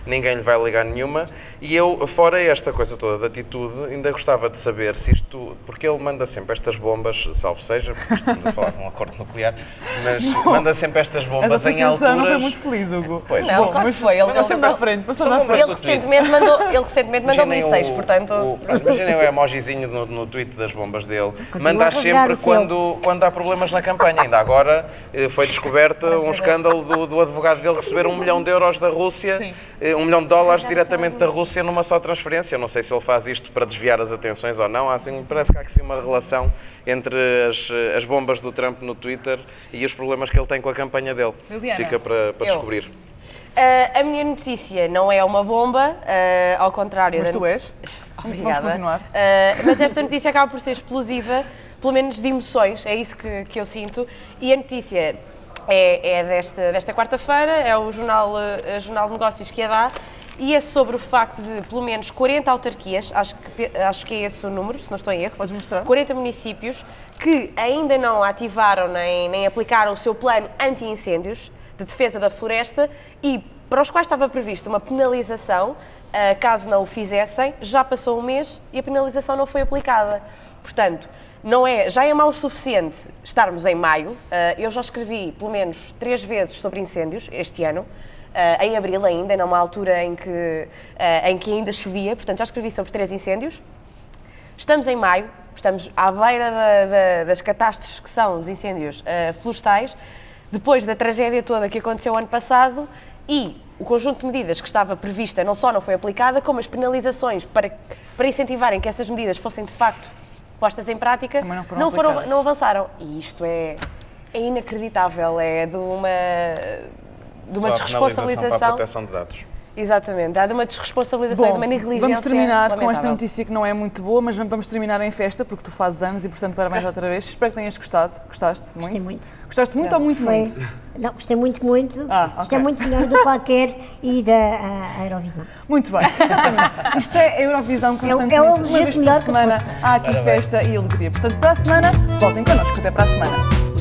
Ninguém lhe vai ligar nenhuma, e eu, fora esta coisa toda de atitude, ainda gostava de saber se isto, porque ele manda sempre estas bombas, salvo seja, porque estamos a falar de um acordo nuclear, mas manda sempre estas bombas em alturas... não foi muito feliz, Hugo. Pois, não, claro que foi. Ele passando à frente. Ele recentemente mandou mísseis, portanto... Imaginem o emojizinho no tweet das bombas dele. Manda sempre quando há problemas na campanha. Ainda agora foi descoberto um escândalo do advogado dele receber 1 milhão de euros da Rússia, sim. 1 milhão de dólares diretamente da Rússia numa só transferência. Eu não sei se ele faz isto para desviar as atenções ou não. Parece que há aqui uma relação entre as bombas do Trump no Twitter e os problemas que ele tem com a campanha dele. Liliana, fica para descobrir. A minha notícia não é uma bomba, ao contrário... Mas tu és. Obrigada. Vamos continuar. Mas esta notícia acaba por ser explosiva, pelo menos de emoções, é isso que eu sinto. E a notícia é desta quarta-feira, é o Jornal de Negócios que a dá, e é sobre o facto de pelo menos 40 autarquias, acho que é esse o número, se não estou em erro. Podes mostrar? 40 municípios que ainda não ativaram nem aplicaram o seu plano anti-incêndios de defesa da floresta e para os quais estava prevista uma penalização, caso não o fizessem. Já passou um mês e a penalização não foi aplicada. Portanto, já é mau o suficiente estarmos em maio. Eu já escrevi pelo menos 3 vezes sobre incêndios este ano, em abril ainda, numa altura em que ainda chovia, portanto já escrevi sobre 3 incêndios. Estamos em maio, estamos à beira das catástrofes que são os incêndios florestais, depois da tragédia toda que aconteceu ano passado, e o conjunto de medidas que estava prevista não só não foi aplicada, como as penalizações para incentivarem que essas medidas fossem de facto postas em prática não avançaram. E isto é inacreditável, é de uma desresponsabilização. Para a proteção de dados. Exatamente, há de uma desresponsabilização e de uma negligência. Vamos terminar com esta lamentável. notícia que não é muito boa, mas vamos terminar em festa, porque tu fazes anos e, portanto, parabéns outra vez. Espero que tenhas gostado. Gostaste? Muito? Gostei muito. Gostaste muito ou muito, muito? Não, gostei muito, muito. Ok. Isto é muito melhor do que qualquer e da Eurovisão. Muito bem, exatamente. Isto é a Eurovisão constantemente. É o Uma vez por melhor que semana há aqui festa e alegria. Portanto, para a semana, voltem connosco. Até para a semana.